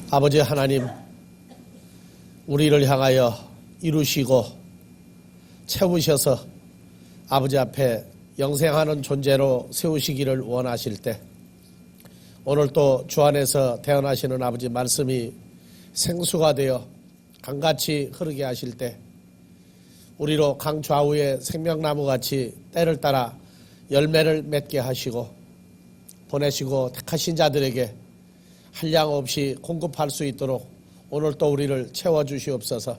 아버지 하나님, 우리를 향하여 이루시고 채우셔서 아버지 앞에 영생하는 존재로 세우시기를 원하실 때, 오늘 또 주 안에서 태어나시는 아버지 말씀이 생수가 되어 강같이 흐르게 하실 때, 우리로 강 좌우의 생명나무같이 때를 따라 열매를 맺게 하시고 보내시고 택하신 자들에게 한량 없이 공급할 수 있도록 오늘 또 우리를 채워주시옵소서.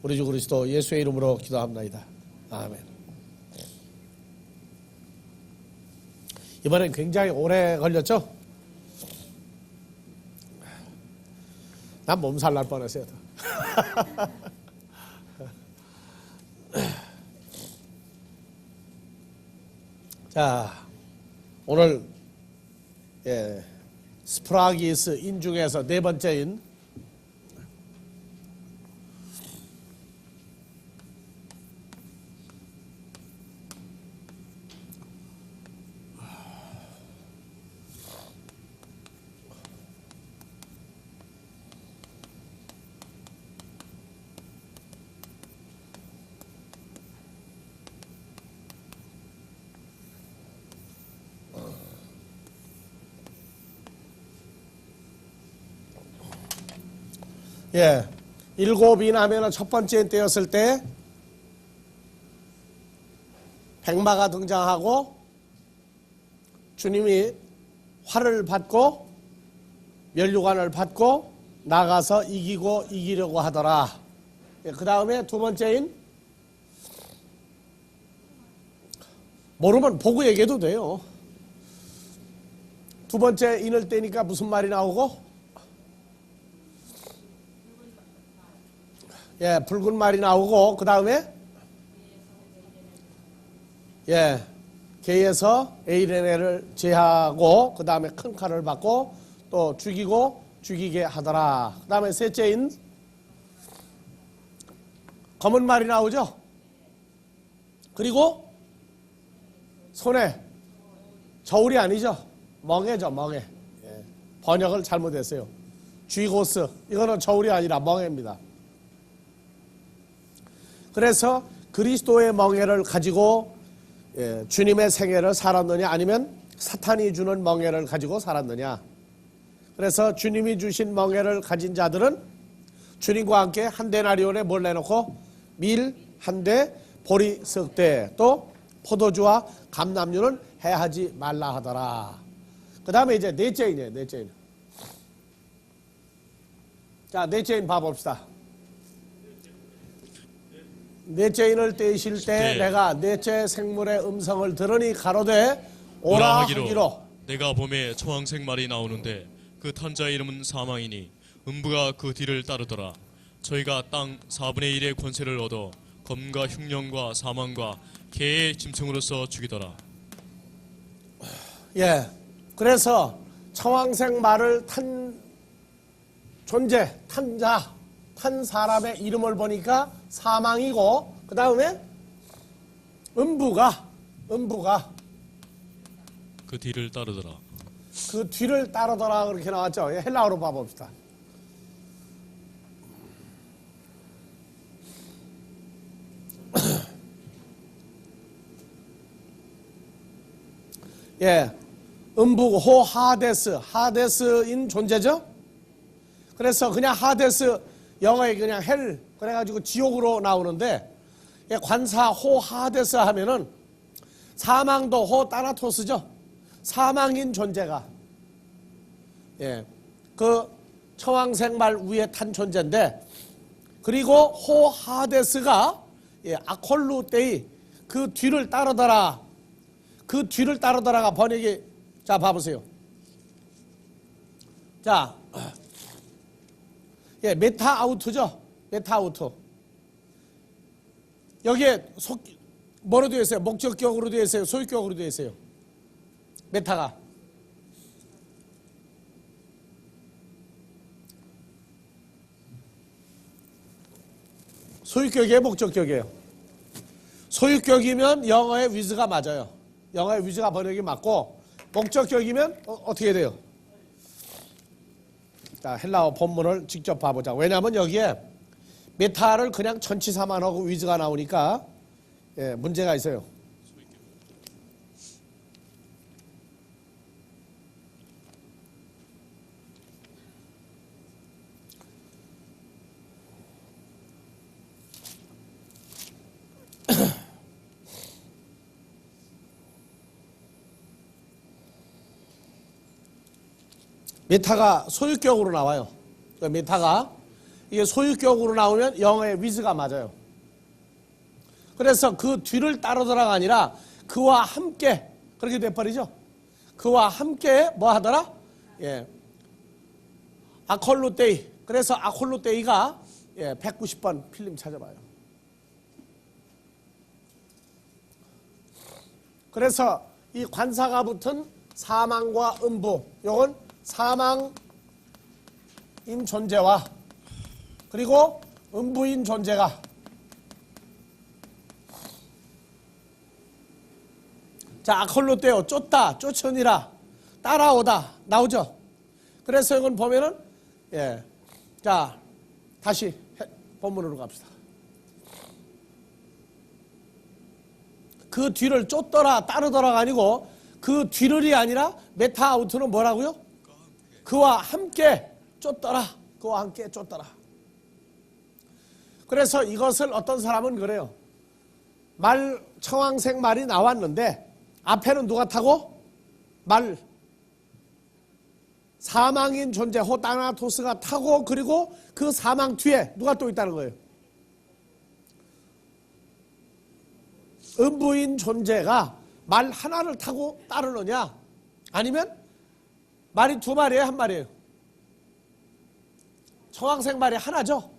우리 주 그리스도 예수의 이름으로 기도합나이다. 아멘. 이번엔 굉장히 오래 걸렸죠? 난 몸살 날 뻔했어요. 자, 오늘 스프라기스 인 중에서 네 번째인 일곱이나 하면 첫 번째 때였을 때 백마가 등장하고 주님이 활을 받고 면류관을 받고 나가서 이기려고 하더라. 그 다음에 두 번째인 모르면 보고 얘기해도 돼요. 두 번째 인을 떼니까 무슨 말이 나오고? 붉은 말이 나오고, 그 다음에 개에서 에이레네를 제하고, 그 다음에 큰 칼을 받고 또 죽이고 죽이게 하더라. 그 다음에 셋째인 검은 말이 나오죠. 그리고 손에 저울이 아니죠. 멍에죠, 멍에. 번역을 잘못했어요. 쥐고스, 이거는 저울이 아니라 멍에입니다. 그래서 그리스도의 멍에를 가지고 주님의 생애를 살았느냐, 아니면 사탄이 주는 멍에를 가지고 살았느냐. 그래서 주님이 주신 멍에를 가진 자들은 주님과 함께 한 데나리온에 뭘 내놓고 밀 한 대, 보리 석 대, 또 포도주와 감람류는 해하지 말라 하더라. 그 다음에 이제 넷째인이에요. 넷째인. 자, 넷째인 봐봅시다. 넷째인을 떼실 때 내가 넷째 생물의 음성을 들으니 가로되 오라 하기로. 내가 봄에 초황색 말이 나오는데 그 탄자의 이름은 사망이니 음부가 그 뒤를 따르더라. 저희가 땅 4분의 1의 권세를 얻어 검과 흉령과 사망과 개의 짐승으로서 죽이더라. 그래서 청황색 말을 탄 존재, 탄자, 탄 사람의 이름을 보니까 사망이고, 그 다음에 음부가 그 뒤를 따르더라. 그 뒤를 따르더라 그렇게 나왔죠. 헬라어로 봐봅시다. 음부 호 하데스인 존재죠. 그래서 그냥 하데스, 영어에 그냥 헬 그래가지고 지옥으로 나오는데, 관사 호 하데스 하면은 사망도 호 따나토스죠. 사망인 존재가 그 청황색 말 위에 탄 존재인데, 그리고 호 하데스가 아콜루 때의 그 뒤를 따르더라. 그 뒤를 따르더라가 번역이, 자 봐보세요. 자, 메타 아우트죠. 메타 아우트. 여기에 뭐로 되어 있어요? 목적격으로 되어 있어요? 소유격으로 되어 있어요? 메타가. 소유격이에요? 목적격이에요? 소유격이면 영어의 위즈가 맞아요. 영어의 위즈가 번역이 맞고, 목적격이면 어떻게 돼요? 자, 헬라어 본문을 직접 봐보자. 왜냐하면 여기에 메타를 그냥 전치사만 하고 위즈가 나오니까 문제가 있어요. 메타가 소유격으로 나와요. 메타가 이게 소유격으로 나오면 영어의 위즈가 맞아요. 그래서 그 뒤를 따르더라가 아니라 그와 함께 그렇게 돼버리죠. 그와 함께 뭐 하더라? 아콜로테이. 그래서 아콜로테이가 190번 필름 찾아봐요. 그래서 이 관사가 붙은 사망과 음부, 요건 사망인 존재와 그리고 음부인 존재가 자, 아콜로테오 쫓다, 쫓으니라, 따라오다 나오죠. 그래서 이건 보면은 자, 다시 본문으로 갑시다. 그 뒤를 쫓더라, 따르더라가 아니고 그 뒤를이 아니라 메타아우트는 뭐라고요? 그와 함께 쫓더라. 그와 함께 쫓더라. 그래서 이것을 어떤 사람은 그래요. 청황색 말이 나왔는데 앞에는 누가 타고? 사망인 존재 호타나토스가 타고 그리고 그 사망 뒤에 누가 또 있다는 거예요. 음부인 존재가 말 하나를 타고 따르느냐 아니면 말이 두 마리예요, 한 마리예요? 청황색 말이 하나죠.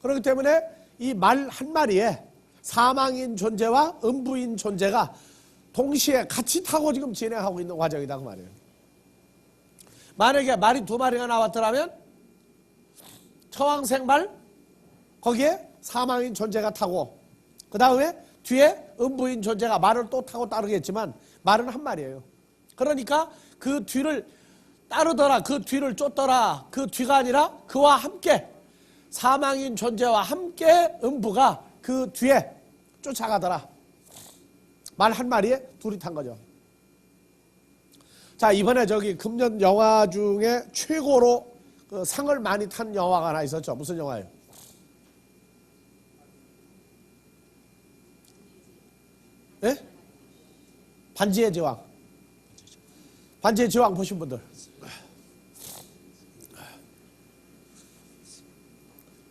그렇기 때문에 이 말 한 마리에 사망인 존재와 음부인 존재가 동시에 같이 타고 지금 진행하고 있는 과정이다 그 말이에요. 만약에 말이 두 마리가 나왔더라면 청황색 말 거기에 사망인 존재가 타고 그 다음에 뒤에 음부인 존재가 말을 또 타고 따르겠지만 말은 한 마리예요. 그러니까 그 뒤를 따르더라, 그 뒤를 쫓더라, 그 뒤가 아니라 그와 함께 사망인 존재와 함께 음부가 그 뒤에 쫓아가더라. 말 한 마리에 둘이 탄 거죠. 자, 이번에 저기 금년 영화 중에 최고로 그 상을 많이 탄 영화가 하나 있었죠. 무슨 영화예요? 예? 반지의 제왕. 반지의 제왕 보신 분들.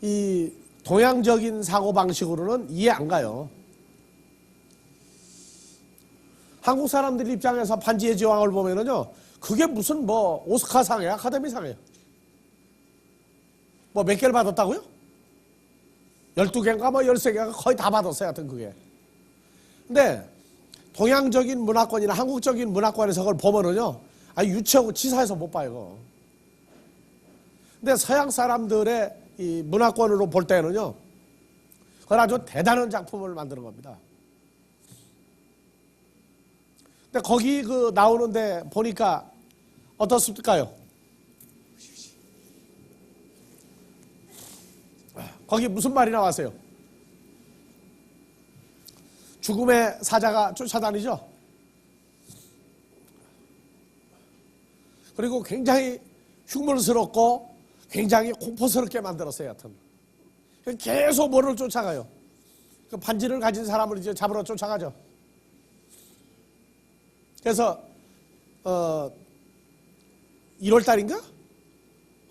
이 동양적인 사고방식으로는 이해 안 가요. 한국 사람들 입장에서 반지의 제왕을 보면은요, 그게 무슨 뭐 오스카상이에요? 아카데미상이에요? 뭐 몇 개를 받았다고요? 12개인가 뭐 13개가 거의 다 받았어요. 하여튼 그게. 근데 동양적인 문화권이나 한국적인 문화권에서 그걸 보면은요, 유치하고 치사해서 못 봐요. 이거. 근데 서양 사람들의 이 문화권으로 볼 때는요, 그건 아주 대단한 작품을 만드는 겁니다. 근데 거기 그 나오는데 보니까 어떻습니까요? 거기 무슨 말이 나왔어요? 죽음의 사자가 쫓아다니죠? 그리고 굉장히 흉물스럽고 굉장히 공포스럽게 만들었어요. 하여튼. 계속 뭐를 쫓아가요. 그 반지를 가진 사람을 이제 잡으러 쫓아가죠. 그래서 1월 달인가?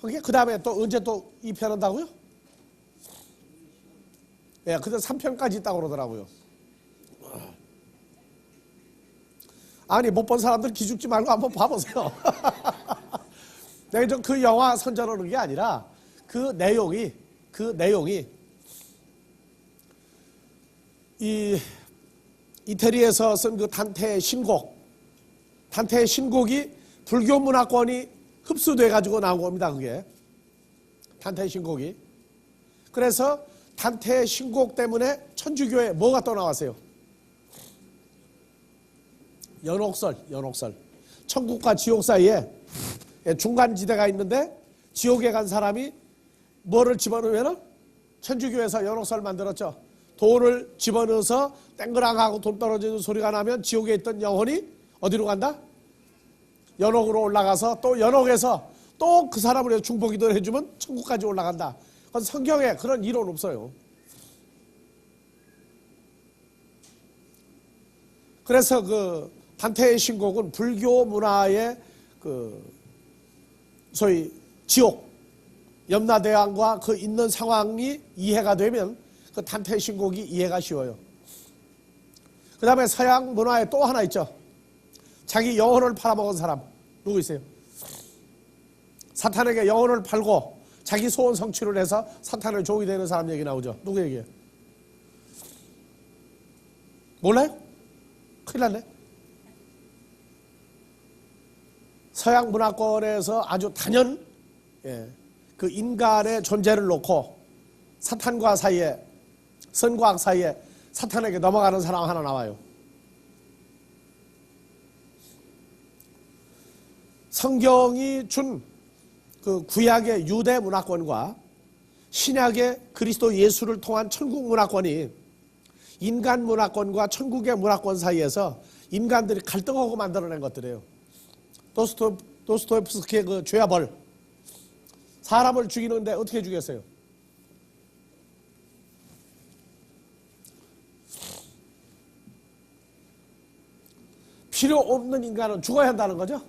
그 다음에 또 언제 또 2편 한다고요? 예, 그때 3편까지 있다고 그러더라고요. 아니, 못 본 사람들 기죽지 말고 한번 봐보세요. 내가 그 영화 선전하는 게 아니라 그 내용이 이 이태리에서 쓴 그 단테의 신곡이 불교 문화권이 흡수돼 가지고 나온 겁니다. 그게 단테의 신곡이. 그래서 단테의 신곡 때문에 천주교에 뭐가 또 나왔어요? 연옥설. 천국과 지옥 사이에 중간 지대가 있는데 지옥에 간 사람이 뭐를 집어넣으면 천주교에서 연옥설 만들었죠. 돌을 집어넣어서 땡그랑하고 돈 떨어지는 소리가 나면 지옥에 있던 영혼이 어디로 간다? 연옥으로 올라가서 또 연옥에서 또 그 사람을 위해서 중보기도를 해주면 천국까지 올라간다. 그건 성경에 그런 이론 없어요. 그래서 그 단테의 신곡은 불교 문화의 그 소위 지옥, 염라대왕과 그 있는 상황이 이해가 되면 그 단테의 신곡이 이해가 쉬워요. 그 다음에 서양 문화에 또 하나 있죠. 자기 영혼을 팔아먹은 사람 누구 있어요? 사탄에게 영혼을 팔고 자기 소원 성취를 해서 사탄의 종이 되는 사람 얘기 나오죠. 누구 얘기예요? 몰라요? 큰일 났네. 서양 문화권에서 아주 단연 그 인간의 존재를 놓고 사탄과 사이에, 선과 악 사이에 사탄에게 넘어가는 사람 하나 나와요. 성경이 준 그 구약의 유대 문화권과 신약의 그리스도 예수를 통한 천국 문화권이 인간 문화권과 천국의 문화권 사이에서 인간들이 갈등하고 만들어낸 것들이에요. 도스토옙스키의 그 죄와 벌. 사람을 죽이는데 어떻게 죽였어요? 필요 없는 인간은 죽어야 한다는 거죠.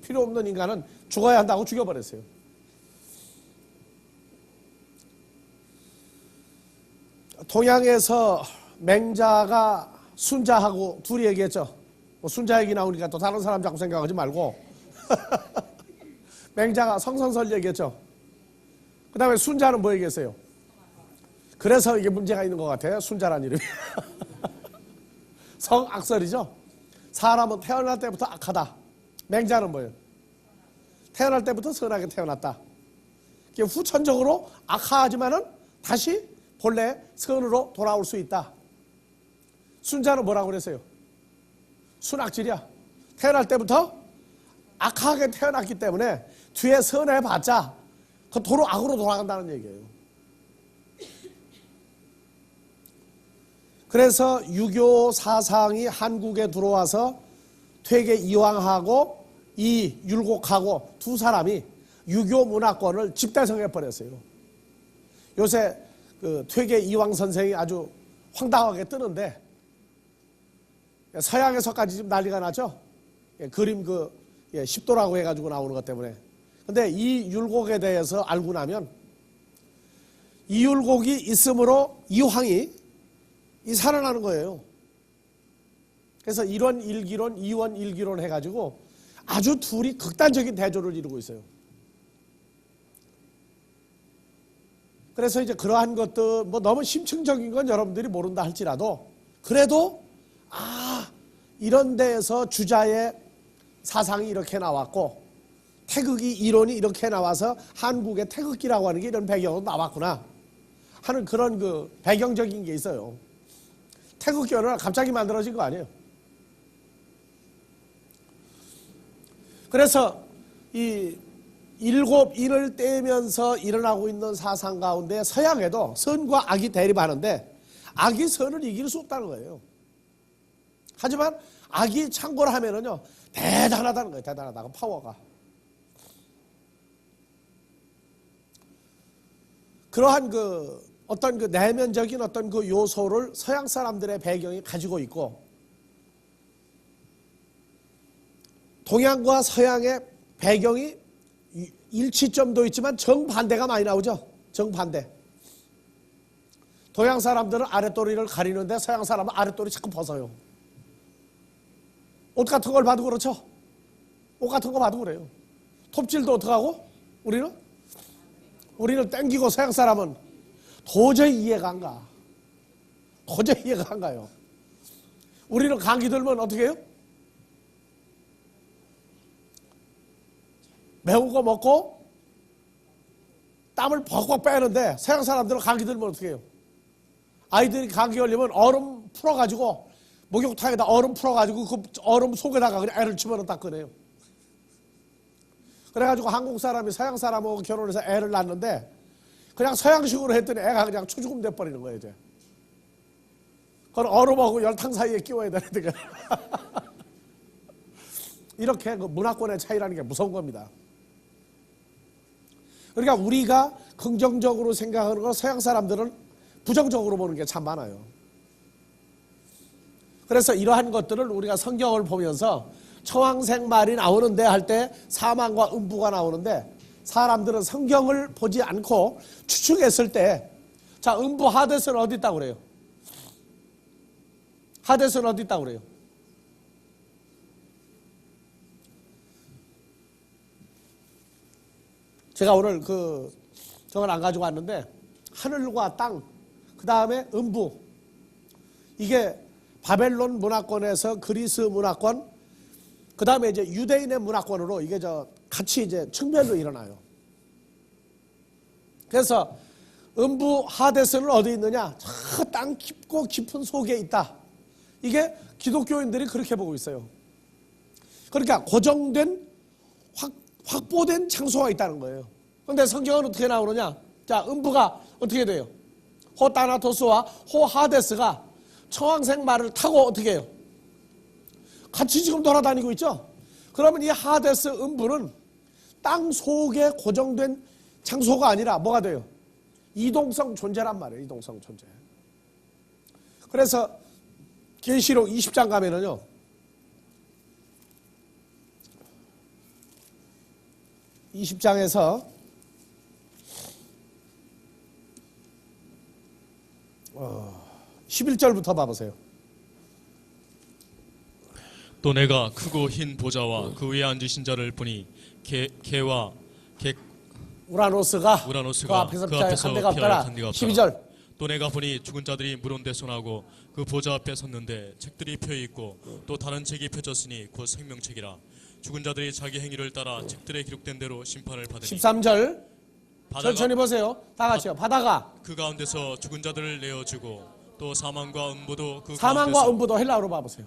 필요 없는 인간은 죽어야 한다고 죽여버렸어요. 동양에서 맹자가 순자하고 둘이 얘기했죠. 뭐 순자 얘기 나오니까 또 다른 사람 자꾸 생각하지 말고 맹자가 성선설 얘기했죠. 그 다음에 순자는 뭐 얘기했어요? 그래서 이게 문제가 있는 것 같아요. 순자란 이름이. 성악설이죠. 사람은 태어날 때부터 악하다. 맹자는 뭐예요? 태어날 때부터 선하게 태어났다. 후천적으로 악하지만은 다시 본래 선으로 돌아올 수 있다. 순자는 뭐라고 그랬어요? 순악질이야. 태어날 때부터 악하게 태어났기 때문에 뒤에 선해봤자 그 도로 악으로 돌아간다는 얘기예요. 그래서 유교 사상이 한국에 들어와서 퇴계 이황하고 이 율곡하고 두 사람이 유교 문화권을 집대성해버렸어요. 요새 그 퇴계 이황 선생이 아주 황당하게 뜨는데 서양에서까지 지금 난리가 나죠. 그림 그 10도라고 해가지고 나오는 것 때문에. 근데 이 율곡에 대해서 알고 나면 이 율곡이 있으므로 이황이 살아나는 거예요. 그래서 1원 1기론, 2원 1기론 해가지고 아주 둘이 극단적인 대조를 이루고 있어요. 그래서 이제 그러한 것들, 뭐 너무 심층적인 건 여러분들이 모른다 할지라도 그래도 이런 데에서 주자의 사상이 이렇게 나왔고 태극기 이론이 이렇게 나와서 한국의 태극기라고 하는 게 이런 배경으로 나왔구나 하는 그런 그 배경적인 게 있어요. 태극기 어느 날 갑자기 만들어진 거 아니에요. 그래서 이 일곱 인을 떼면서 일어나고 있는 사상 가운데 서양에도 선과 악이 대립하는데 악이 선을 이길 수 없다는 거예요. 하지만 악이 창고를 하면은요 대단하다는 거예요. 대단하다고 파워가. 그러한 그 어떤 그 내면적인 어떤 그 요소를 서양 사람들의 배경이 가지고 있고 동양과 서양의 배경이 일치점도 있지만 정반대가 많이 나오죠. 정반대. 동양 사람들은 아랫도리를 가리는데 서양 사람은 아랫도리 자꾸 벗어요. 옷 같은 걸 봐도 그렇죠. 옷 같은 거 봐도 그래요. 톱질도 어떡하고? 우리는 땡기고 서양 사람은 도저히 이해가 안 가. 도저히 이해가 안 가요. 우리는 감기 들면 어떻게 해요? 매운 거 먹고 땀을 벅벅 빼는데 서양 사람들은 감기 들면 어떻게 해요? 아이들이 감기 걸리면 얼음 풀어가지고 목욕탕에다 얼음 풀어가지고 그 얼음 속에다가 그냥 애를 집어넣어 딱 꺼내요. 그래가지고 한국 사람이 서양 사람하고 결혼해서 애를 낳는데 그냥 서양식으로 했더니 애가 그냥 초죽음 돼버리는 거예요, 이제. 그건 얼음하고 열탕 사이에 끼워야 되는데. 이렇게 그 문화권의 차이라는 게 무서운 겁니다. 그러니까 우리가 긍정적으로 생각하는 걸 서양 사람들은 부정적으로 보는 게 참 많아요. 그래서 이러한 것들을 우리가 성경을 보면서 처왕생 말이 나오는데 할 때 사망과 음부가 나오는데 사람들은 성경을 보지 않고 추측했을 때 자, 음부 하데스는 어디 있다고 그래요? 하데스는 어디 있다고 그래요? 제가 오늘 저걸 안 가지고 왔는데 하늘과 땅, 그 다음에 음부, 이게 바벨론 문화권에서 그리스 문화권, 그 다음에 이제 유대인의 문화권으로 이게 같이 이제 측면으로 일어나요. 그래서 음부 하데스는 어디 있느냐? 저 땅 깊고 깊은 속에 있다. 이게 기독교인들이 그렇게 보고 있어요. 그러니까 고정된 확보된 장소가 있다는 거예요. 그런데 성경은 어떻게 나오느냐? 자, 음부가 어떻게 돼요? 호타나토스와 호하데스가 처왕생 말을 타고 어떻게 해요? 같이 지금 돌아다니고 있죠? 그러면 이 하데스 음부는 땅 속에 고정된 장소가 아니라 뭐가 돼요? 이동성 존재란 말이에요. 이동성 존재. 그래서 계시록 20장 가면은요, (20장에서) 11절부터 봐보세요. 또 내가 크고 흰 보좌와 그 위에 앉으신 자를 보니 개와 우라노스가 그 그 앞에서 피할 한대가 없더라. 12절. 또 내가 보니 죽은 자들이 물온데 손하고 그 보좌 앞에 섰는데 책들이 펴 있고 또 다른 책이 펴졌으니 곧 생명책이라. 죽은 자들이 자기 행위를 따라 책들에 기록된 대로 심판을 받으니. 13절. 천천히 보세요. 다 같이요. 바다가 그 가운데서 죽은 자들을 내어주고 또 사망과 음부도 그 사망과 가운데서 음부도 헬라어로 봐보세요.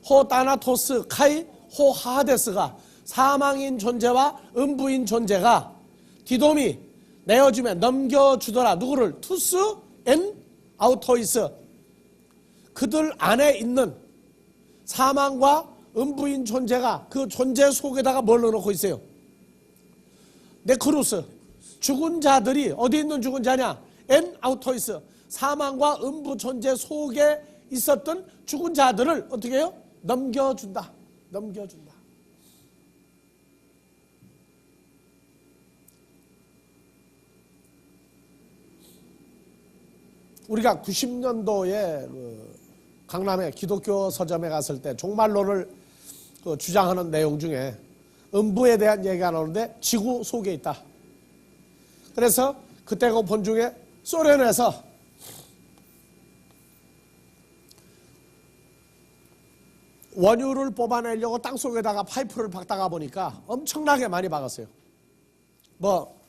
호타나토스 카이 호하데스가 사망인 존재와 음부인 존재가 디돔이 내어주면 넘겨주더라. 누구를? 투스 앤 아우토이스. 그들 안에 있는 사망과 음부인 존재가 그 존재 속에다가 뭘 넣어놓고 있어요? 네크루스. 죽은 자들이 어디 있는 죽은 자냐? 앤 아우토이스. 사망과 음부 존재 속에 있었던 죽은 자들을 어떻게 해요? 넘겨준다. 넘겨준다. 우리가 90년도에 강남에 기독교 서점에 갔을 때 종말론을 주장하는 내용 중에 음부에 대한 얘기가 나오는데 지구 속에 있다. 그래서 그때 그 본 중에 소련에서 원유를 뽑아내려고 땅속에다가 파이프를 박다가 보니까 엄청나게 많이 박았어요. 뭐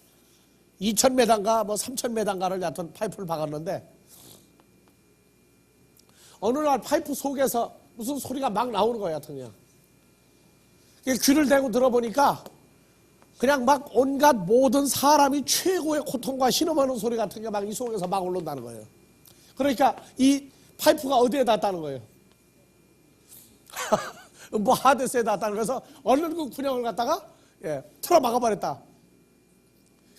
2,000m인가 뭐 3,000m인가를 얕은 파이프를 박았는데 어느 날 파이프 속에서 무슨 소리가 막 나오는 거야, 그냥. 귀를 대고 들어보니까 그냥 막 온갖 모든 사람이 최고의 고통과 신음하는 소리 같은 게 막 이 속에서 막 올라온다는 거예요. 그러니까 이 파이프가 어디에 닿았다는 거예요? 뭐 하데스에 닿았다는 거에서 얼른 그 군형을 갖다가 틀어 막아버렸다.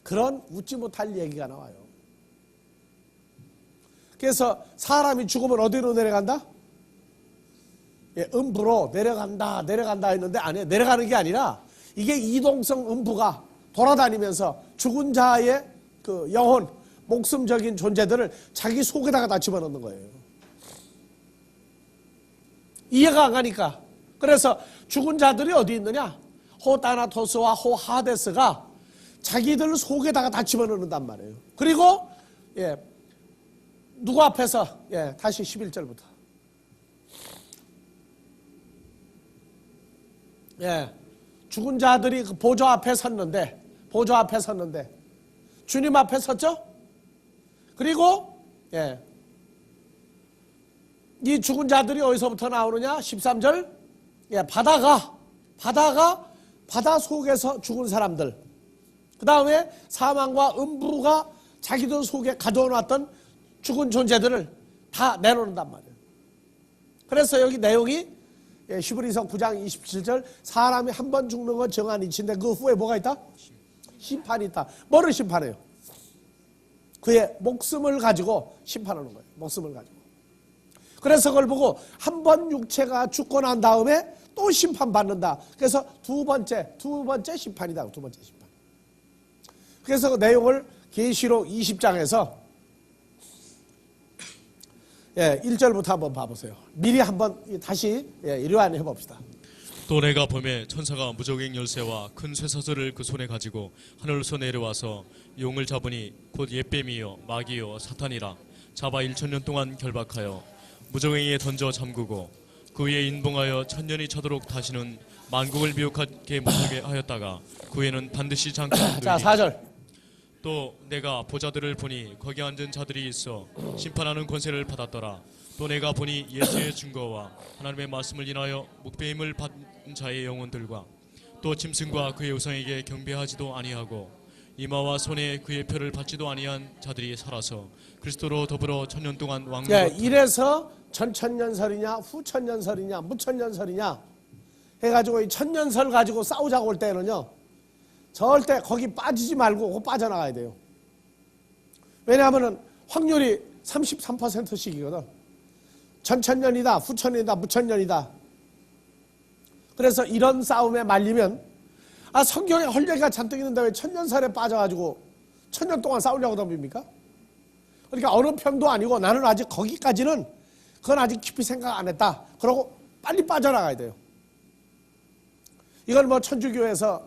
그런 웃지 못할 얘기가 나와요. 그래서 사람이 죽으면 어디로 내려간다? 음부로 내려간다 했는데 아니에요. 내려가는 게 아니라 이게 이동성 음부가 돌아다니면서 죽은 자의 그 영혼, 목숨적인 존재들을 자기 속에다가 다 집어넣는 거예요. 이해가 안 가니까. 그래서 죽은 자들이 어디 있느냐? 호타나토스와 호하데스가 자기들 속에다가 다 집어넣는단 말이에요. 그리고 누구 앞에서? 다시 11절부터. 죽은 자들이 그 보좌 앞에 섰는데 주님 앞에 섰죠? 그리고 이 죽은 자들이 어디서부터 나오느냐? 13절. 예, 바다 속에서 죽은 사람들. 그 다음에 사망과 음부가 자기들 속에 가둬놨던 죽은 존재들을 다 내놓는단 말이에요. 그래서 여기 내용이 히브리서 9장 27절 사람이 한 번 죽는 건 정한 이치인데 그 후에 뭐가 있다? 심판이 있다. 뭐를 심판해요? 그의 목숨을 가지고 심판하는 거예요. 목숨을 가지고. 그래서 그걸 보고 한 번 육체가 죽고 난 다음에 또 심판받는다. 그래서 두 번째 심판이다. 두 번째 심판. 그래서 그 내용을 계시록 20장에서 1절부터 한번 봐보세요. 미리 한번 다시 이러한 해봅시다. 또 내가 범에 천사가 무저갱 열쇠와 큰 쇠사슬을 그 손에 가지고 하늘에서 내려와서 용을 잡으니 곧 옛뱀이요 마귀요 사탄이라 잡아 1000년 동안 결박하여 무저갱이에 던져 잠그고 그 위에 인봉하여 1000년이 차도록 다시는 만국을 미혹하게 못하게 하였다가 그 후에는 반드시 잠깐 자, 4절. 또 내가 보자들을 보니 거기 앉은 자들이 있어 심판하는 권세를 받았더라. 또 내가 보니 예수의 증거와 하나님의 말씀을 인하여 묵배임을 받은 자의 영혼들과 또 짐승과 그의 우상에게 경배하지도 아니하고 이마와 손에 그의 표를 받지도 아니한 자들이 살아서 그리스도로 더불어 천년 동안 왕노릇. 이래서 전천년설이냐 후천년설이냐 무천년설이냐 해가지고 이 천년설 가지고 싸우자고 올 때는요 절대 거기 빠지지 말고 빠져나가야 돼요. 왜냐하면 확률이 33%씩이거든. 전천년이다, 후천년이다, 무천년이다. 그래서 이런 싸움에 말리면 성경에 헐레가 잔뜩 있는데 왜 천년설에 빠져가지고 천년 동안 싸우려고 덤빕니까? 그러니까 어느 편도 아니고 나는 아직 거기까지는 그건 아직 깊이 생각 안 했다. 그러고 빨리 빠져나가야 돼요. 이걸 천주교에서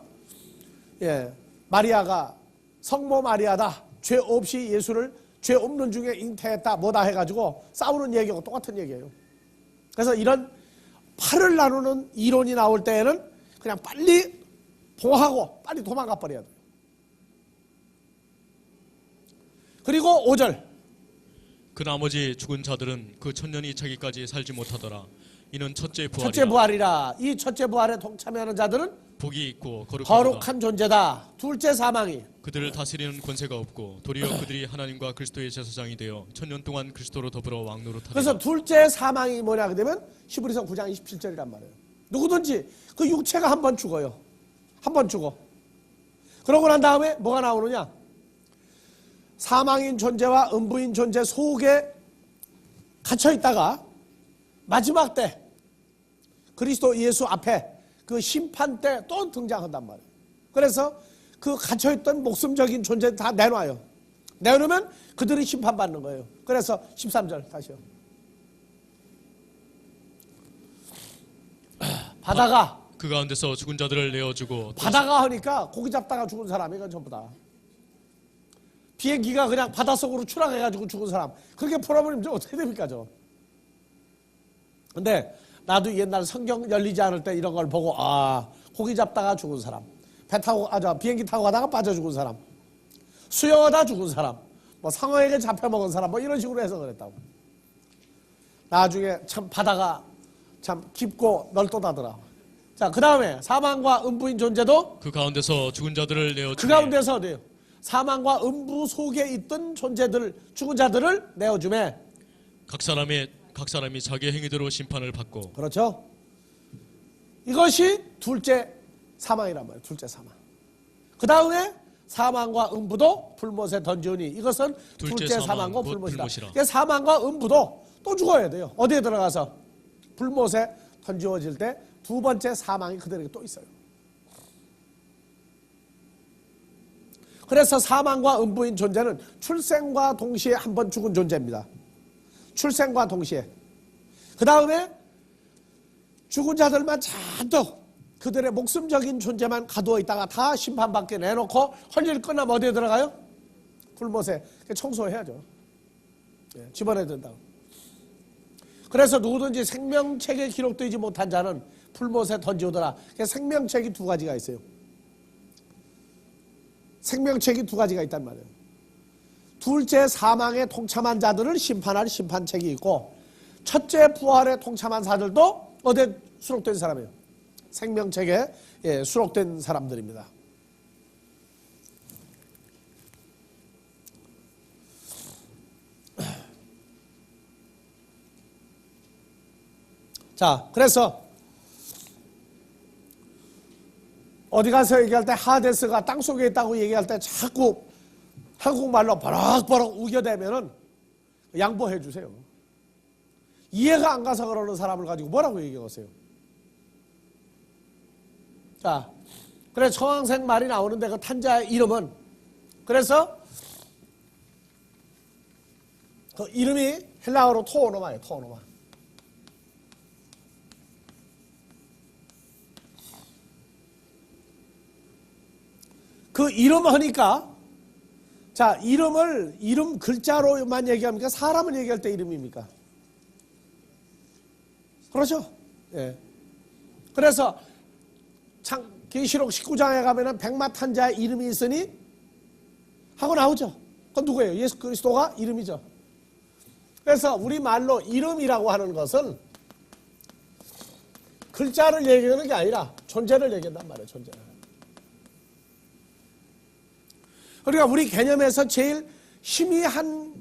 마리아가 성모 마리아다. 죄 없이 예수를 죄 없는 중에 잉태했다. 뭐다 해가지고 싸우는 얘기하고 똑같은 얘기예요. 그래서 이런 팔을 나누는 이론이 나올 때에는 그냥 빨리 봉하고 빨리 도망가 버려야 돼요. 그리고 5절. 그 나머지 죽은 자들은 그 천년이 차기까지 살지 못하더라. 이는 첫째 부활이라. 첫째 부활이라. 이 첫째 부활에 동참하는 자들은 복이 있고 거룩한 존재다. 둘째 사망이. 그들을 다스리는 권세가 없고 도리어 그들이 하나님과 그리스도의 제사장이 되어 천년 동안 그리스도로 더불어 왕노릇하리라. 그래서 둘째 사망이 뭐냐 그러면 히브리서 9장 27절이란 말이에요. 누구든지 그 육체가 한 번 죽어요. 한 번 죽어. 그러고 난 다음에 뭐가 나오느냐? 사망인 존재와 음부인 존재 속에 갇혀 있다가 마지막 때 그리스도 예수 앞에 그 심판 때 또 등장한단 말이에요. 그래서 그 갇혀있던 목숨적인 존재 다 내놔요. 내놓으면 그들이 심판받는 거예요. 그래서 13절 다시요. 바다가 그 가운데서 죽은 자들을 내어주고 바다가 하니까 고기 잡다가 죽은 사람 이건 전부 다. 비행기가 그냥 바닷속으로 추락해가지고 죽은 사람 그렇게 풀어버리면 어떻게 됩니까 저. 근데 나도 옛날 성경 열리지 않을 때 이런 걸 보고 고기 잡다가 죽은 사람 비행기 타고 가다가 빠져 죽은 사람 수영하다 죽은 사람 상어에게 잡혀먹은 사람 이런 식으로 해서 그랬다고. 나중에 참 바다가 참 깊고 넓도다더라. 자, 그 다음에 사망과 음부인 존재도 그 가운데서 죽은 자들을 내어주니 그 가운데서 어디요? 사망과 음부 속에 있던 존재들 죽은 자들을 내어주매 각 사람이 자기의 행위대로 심판을 받고. 그렇죠. 이것이 둘째 사망이란 말이에요. 둘째 사망. 그 다음에 사망과 음부도 불못에 던지우니 이것은 둘째 사망과 불못이다. 그러니까 사망과 음부도 또 죽어야 돼요. 어디에 들어가서 불못에 던지워질 때 두 번째 사망이 그들에게 또 있어요. 그래서 사망과 음부인 존재는 출생과 동시에 한 번 죽은 존재입니다. 출생과 동시에. 그 다음에 죽은 자들만 잔뜩 그들의 목숨적인 존재만 가두어 있다가 다 심판받게 내놓고 할 일 끝나면 어디에 들어가요? 불못에 청소해야죠. 집어내야 된다고. 그래서 누구든지 생명책에 기록되지 못한 자는 불못에 던지오더라. 생명책이 두 가지가 있어요. 생명책이 두 가지가 있단 말이에요. 둘째 사망에 동참한 자들을 심판할 심판책이 있고 첫째 부활에 동참한 자들도 어디에 수록된 사람이에요? 생명책에 수록된 사람들입니다. 자, 그래서 어디 가서 얘기할 때 하데스가 땅속에 있다고 얘기할 때 자꾸 한국말로 버럭버럭 우겨대면은 양보해 주세요. 이해가 안 가서 그러는 사람을 가지고 뭐라고 얘기하세요? 자, 그래 청황색 말이 나오는데 그 탄자의 이름은, 그래서 그 이름이 헬라어로 토오노마예요. 토오노마. 그 이름 하니까, 자, 이름 글자로만 얘기합니까? 사람을 얘기할 때 이름입니까? 그렇죠? 예. 그래서 계시록 19장에 가면은 백마탄자의 이름이 있으니 하고 나오죠. 그건 누구예요? 예수 그리스도가 이름이죠. 그래서 우리말로 이름이라고 하는 것은 글자를 얘기하는 게 아니라 존재를 얘기한단 말이에요. 존재를. 그러니까 우리 개념에서 제일 희미한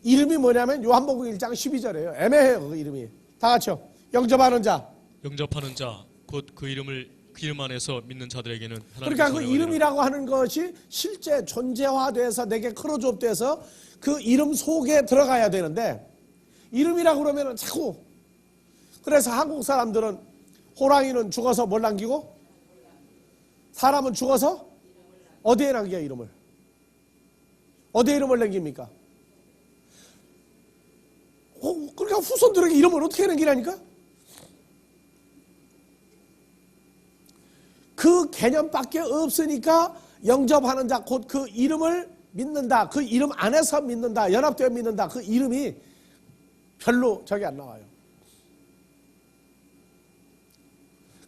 이름이 뭐냐면 요한복음 1장 12절이에요. 애매해요. 그 이름이. 다 같이요. 영접하는 자. 영접하는 자, 곧 그 이름을 그 이름 안에서 믿는 자들에게는 그러니까 그 이름이라고 하는 것이 실제 존재화돼서 내게 크로즈업돼서 그 이름 속에 들어가야 되는데, 이름이라고 그러면 자꾸, 그래서 한국 사람들은 호랑이는 죽어서 뭘 남기고 사람은 죽어서 어디에 남겨요? 이름을. 어디에 이름을 남깁니까? 그러니까 후손들에게 이름을 어떻게 남기라니까? 그 개념밖에 없으니까 영접하는 자, 곧 그 이름을 믿는다, 그 이름 안에서 믿는다, 연합되어 믿는다, 그 이름이 별로 저기 안 나와요.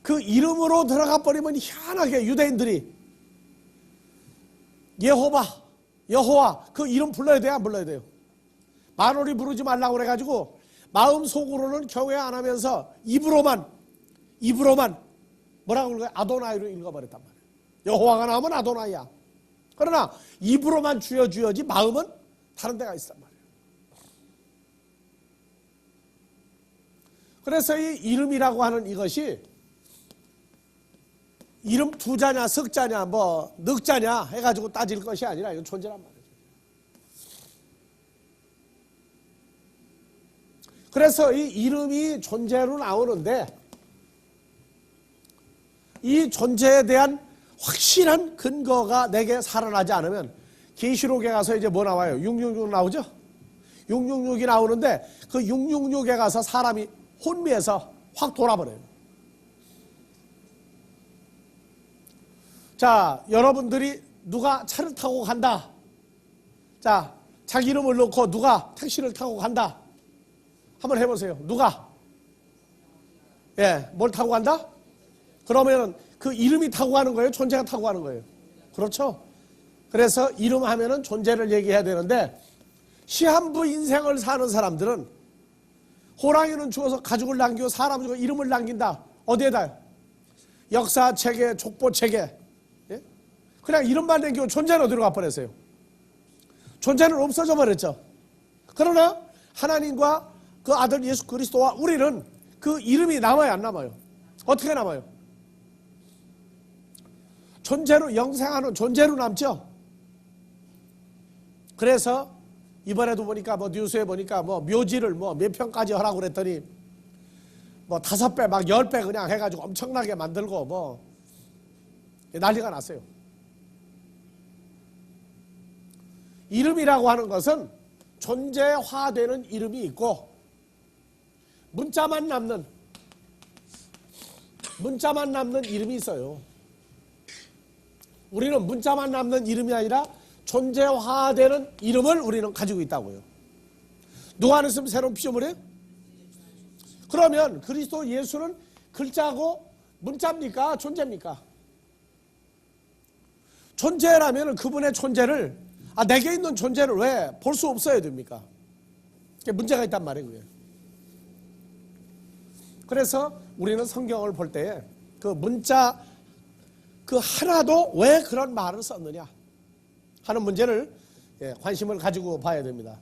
그 이름으로 들어가 버리면 희한하게 유대인들이 여호와 그 이름 불러야 돼요? 안 불러야 돼요? 만월이 부르지 말라고 그래가지고 마음속으로는 교회 안 하면서 입으로만 뭐라고 그러는 거예요? 아도나이로 읽어버렸단 말이에요. 여호와가 나오면 아도나이야. 그러나 입으로만 주여지 마음은 다른 데가 있단 말이에요. 그래서 이 이름이라고 하는 이것이 이름 두자냐 석자냐 뭐 넉자냐 해가지고 따질 것이 아니라 이건 존재란 말이에요. 그래서 이 이름이 존재로 나오는데, 이 존재에 대한 확실한 근거가 내게 살아나지 않으면, 계시록에 가서 이제 뭐 나와요? 666 나오죠? 666이 나오는데 그 666에 가서 사람이 혼미해서 확 돌아버려요. 자, 여러분들이 누가 차를 타고 간다. 자, 자기 이름을 넣고 누가 택시를 타고 간다. 한번 해보세요. 누가? 뭘 타고 간다? 그러면 그 이름이 타고 가는 거예요? 존재가 타고 가는 거예요? 그렇죠? 그래서 이름 하면은 존재를 얘기해야 되는데, 시한부 인생을 사는 사람들은 호랑이는 죽어서 가죽을 남기고 사람은 죽어 이름을 남긴다. 어디에다? 역사책에, 족보책에. 그냥 이름만 남기고 존재는 어디로 가버렸어요? 존재는 없어져 버렸죠. 그러나 하나님과 그 아들 예수 그리스도와 우리는 그 이름이 남아요, 안 남아요? 어떻게 남아요? 존재로, 영생하는 존재로 남죠. 그래서 이번에도 보니까 뭐 뉴스에 보니까 뭐 묘지를 뭐 몇 평까지 하라고 그랬더니 뭐 5배 막 10배 그냥 해가지고 엄청나게 만들고 뭐 난리가 났어요. 이름이라고 하는 것은 존재화되는 이름이 있고 문자만 남는 이름이 있어요. 우리는 문자만 남는 이름이 아니라 존재화되는 이름을 우리는 가지고 있다고요. 누가 안 했으면 새로운 피조물이에요? 그러면 그리스도 예수는 글자고 문자입니까? 존재입니까? 존재라면 그분의 존재를, 내게 있는 존재를 왜 볼 수 없어야 됩니까? 문제가 있단 말이에요. 그게. 그래서 우리는 성경을 볼 때에 그 문자 그 하나도 왜 그런 말을 썼느냐 하는 문제를 관심을 가지고 봐야 됩니다.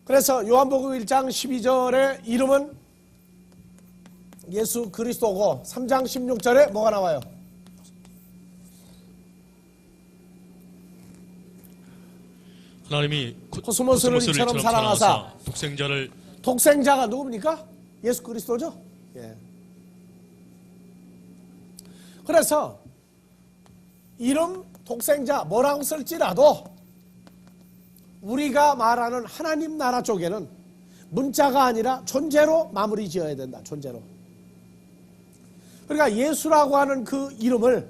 그래서 요한복음 1장 12절의 이름은 예수 그리스도고 3장 16절에 뭐가 나와요? 하나님이 코스모스를 이처럼 사랑하사 독생자가 누굽니까? 예수 그리스도죠. 예. 그래서 이름 독생자 뭐라고 쓸지라도 우리가 말하는 하나님 나라 쪽에는 문자가 아니라 존재로 마무리 지어야 된다. 존재로. 그러니까 예수라고 하는 그 이름을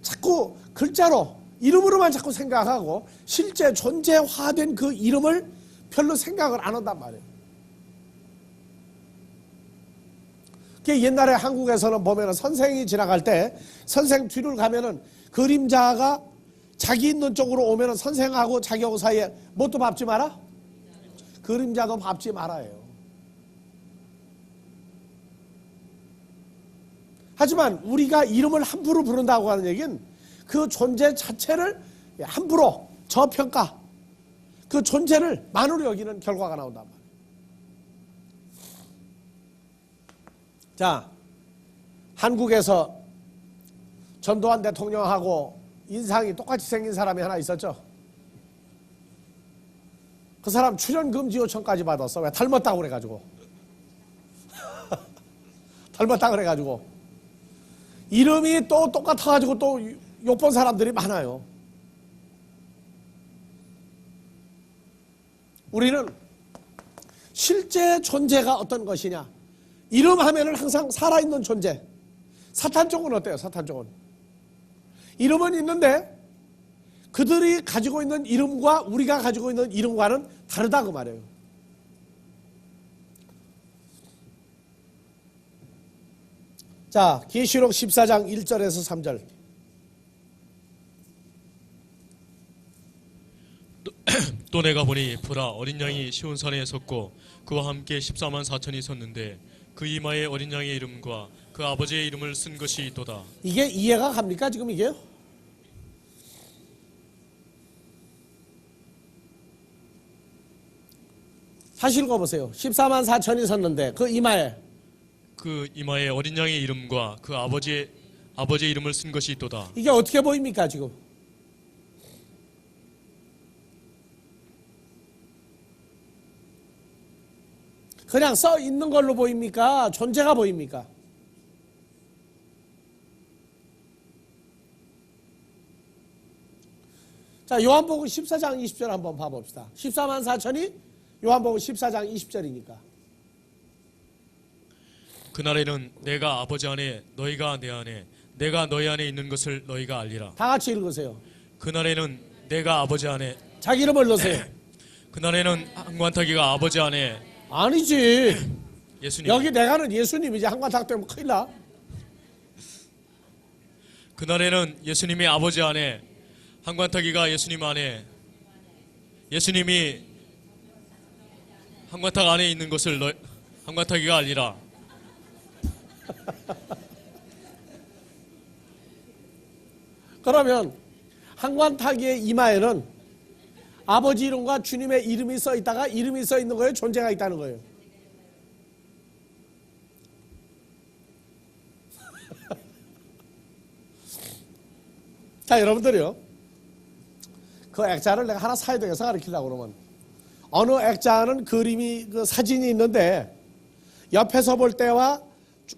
자꾸 글자로 이름으로만 자꾸 생각하고 실제 존재화된 그 이름을 별로 생각을 안 한단 말이에요. 옛날에 한국에서는 보면은 선생이 지나갈 때 선생 뒤를 가면은 그림자가 자기 있는 쪽으로 오면은 선생하고 자기하고 사이에 뭣도 밟지 마라? 그림자도 밟지 말아요. 하지만 우리가 이름을 함부로 부른다고 하는 얘기는 그 존재 자체를 함부로 저평가, 그 존재를 만으로 여기는 결과가 나온단 말이에요. 자, 한국에서 전두환 대통령하고 인상이 똑같이 생긴 사람이 하나 있었죠. 그 사람 출연금지 요청까지 받았어. 왜? 닮았다고 그래가지고. 닮았다고 그래가지고. 이름이 또 똑같아가지고 또 욕본 사람들이 많아요. 우리는 실제 존재가 어떤 것이냐. 이름 하면은 항상 살아있는 존재. 사탄 쪽은 어때요? 사탄 쪽은. 이름은 있는데 그들이 가지고 있는 이름과 우리가 가지고 있는 이름과는 다르다 그 말이에요. 자, 계시록 14장 1절에서 3절. 또 내가 보니 보라 어린 양이 시온산에 섰고 그와 함께 14만 4천이 섰는데 그 이마에 어린 양의 이름과 그 아버지의 이름을 쓴 것이 있도다. 이게 이해가 갑니까? 지금 이게요? 다시 읽어보세요. 14만 4천이 섰는데 그 이마에 어린 양의 이름과 그 아버지의 이름을 쓴 것이 있도다. 이게 어떻게 보입니까 지금? 그냥 써 있는 걸로 보입니까? 존재가 보입니까? 자, 요한복음 14장 20절 한번 봐봅시다. 14만 4천이 요한복음 14장 20절이니까. 그날에는 내가 아버지 안에 너희가 내 안에 내가 너희 안에 있는 것을 너희가 알리라. 다 같이 읽으세요. 그날에는 내가 아버지 안에 자기 이름을 넣으세요. 그날에는 한관타기가 아버지 안에 아니지. 예수님. 여기 내가는 예수님이지. 한관탁 되면 큰일 나. 그날에는 예수님이 아버지 안에 한관타기가 예수님 안에 예수님이 한관탁 안에 있는 것을 한관타기가 알리라. 그러면 한관타기의 이마에는 아버지 이름과 주님의 이름이 써 있다가 이름이 써 있는 거예요? 존재가 있다는 거예요? 자, 여러분들이요. 그 액자를 내가 하나 사야 되겠어 가르치려고 그러면. 어느 액자는 그림이 그 사진이 있는데 옆에서 볼 때와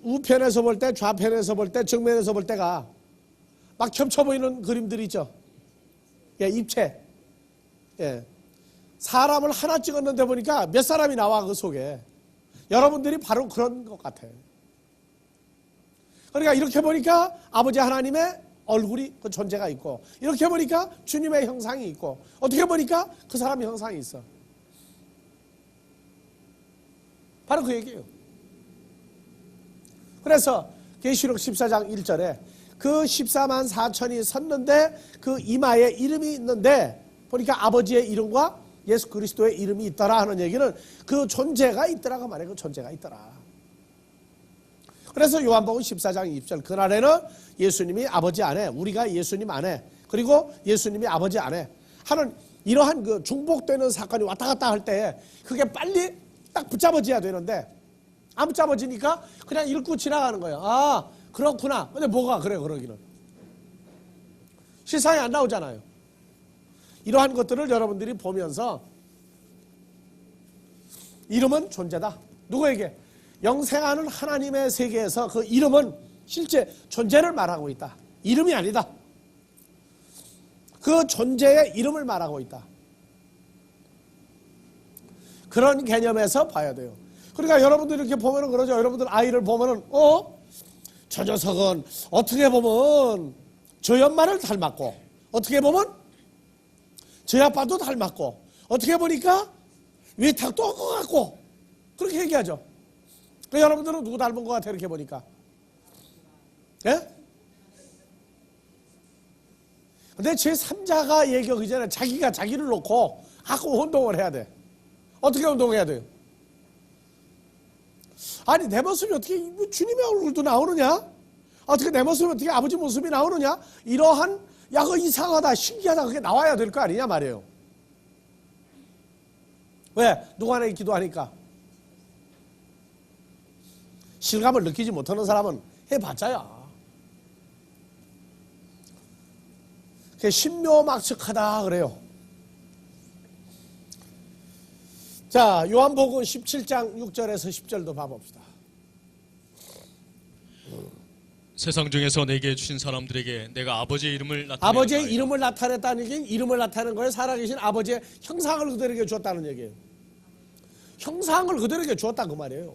우편에서 볼 때, 좌편에서 볼 때, 정면에서 볼 때가 막 겹쳐 보이는 그림들이 있죠. 예, 입체. 예. 사람을 하나 찍었는데 보니까 몇 사람이 나와 그 속에. 여러분들이 바로 그런 것 같아요. 그러니까 이렇게 보니까 아버지 하나님의 얼굴이 그 존재가 있고 이렇게 보니까 주님의 형상이 있고 어떻게 보니까 그 사람의 형상이 있어. 바로 그 얘기예요. 그래서 계시록 14장 1절에 그 14만 4천이 섰는데 그 이마에 이름이 있는데 보니까 아버지의 이름과 예수 그리스도의 이름이 있더라 하는 얘기는 그 존재가 있더라고 말이에요. 그 존재가 있더라. 그래서 요한복음 14장 20절 그날에는 예수님이 아버지 안에 우리가 예수님 안에 그리고 예수님이 아버지 안에 하는 이러한 그 중복되는 사건이 왔다 갔다 할 때 그게 빨리 딱 붙잡아져야 되는데 안 붙잡아지니까 그냥 읽고 지나가는 거예요. 아 그렇구나. 근데 뭐가 그래 그러기는. 실상이 안 나오잖아요. 이러한 것들을 여러분들이 보면서 이름은 존재다. 누구에게? 영생하는 하나님의 세계에서 그 이름은 실제 존재를 말하고 있다. 이름이 아니다. 그 존재의 이름을 말하고 있다. 그런 개념에서 봐야 돼요. 그러니까 여러분들 이렇게 보면은 그러죠. 여러분들 아이를 보면은 저 녀석은 어떻게 보면 저희 엄마를 닮았고 어떻게 보면 저희 아빠도 닮았고 어떻게 보니까 위탁도 할 것 같고 그렇게 얘기하죠. 그러니까 여러분들은 누구 닮은 것 같아요? 이렇게 보니까. 예? 근데 제3자가 얘기하기 전에 자기가 자기를 놓고 갖고 운동을 해야 돼. 어떻게 운동해야 돼요? 아니 내 모습이 어떻게 주님의 얼굴도 나오느냐? 어떻게 내 모습이 어떻게 아버지 모습이 나오느냐? 이러한 야 그거 이상하다 신기하다 그게 나와야 될 거 아니냐 말이에요. 왜? 누구 하나 기도하니까. 실감을 느끼지 못하는 사람은 해봤자야. 그게 신묘막측하다 그래요. 자, 요한복음 17장 6절에서 10절도 봐봅시다. 세상 중에서 내게 주신 사람들에게 내가 아버지의 이름을 나타냈다. 아버지의 이름을 나타냈다는 얘기는 이름을 나타내는 거예요. 살아계신 아버지의 형상을 그들에게 주었다는 얘기예요. 형상을 그들에게 주었다 그 말이에요.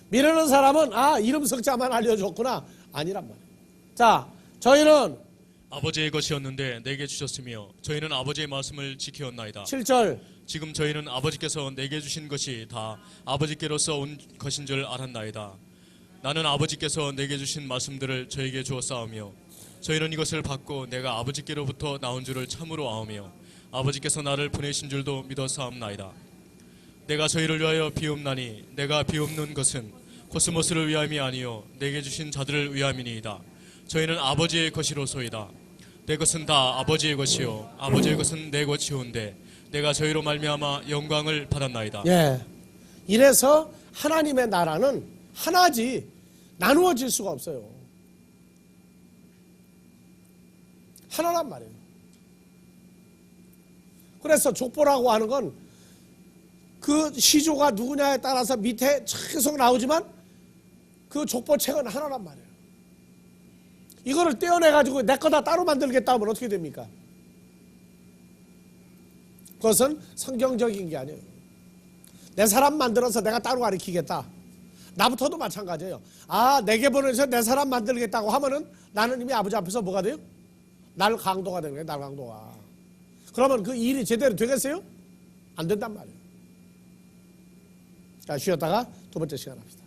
미루는 사람은 이름 석자만 알려줬구나. 아니란 말이에요. 자, 저희는 아버지의 것이었는데 내게 주셨으며 저희는 아버지의 말씀을 지켰나이다. 7절 지금 저희는 아버지께서 내게 주신 것이 다 아버지께로서 온 것인 줄 알았나이다. 나는 아버지께서 내게 주신 말씀들을 저에게 주었사오며 저희는 이것을 받고 내가 아버지께로부터 나온 줄을 참으로 아오며 아버지께서 나를 보내신 줄도 믿었사옵나이다. 내가 저희를 위하여 비옵나니 내가 비옵는 것은 코스모스를 위함이 아니요 내게 주신 자들을 위함이니이다. 저희는 아버지의 것이로소이다. 내 것은 다 아버지의 것이요 아버지의 것은 내 것이온데 내가 저희로 말미암아 영광을 받았나이다. 예. 이래서 하나님의 나라는 하나지 나누어질 수가 없어요. 하나란 말이에요. 그래서 족보라고 하는 건 그 시조가 누구냐에 따라서 밑에 계속 나오지만 그 족보책은 하나란 말이에요. 이거를 떼어내가지고 내 거다 따로 만들겠다 하면 어떻게 됩니까? 그것은 성경적인 게 아니에요. 내 사람 만들어서 내가 따로 가르치겠다. 나부터도 마찬가지예요. 내게 보내서 내 사람 만들겠다고 하면은 나는 이미 아버지 앞에서 뭐가 돼요? 날 강도가 되는 거예요. 날 강도가. 그러면 그 일이 제대로 되겠어요? 안 된단 말이에요. 자, 쉬었다가 두 번째 시간 합시다.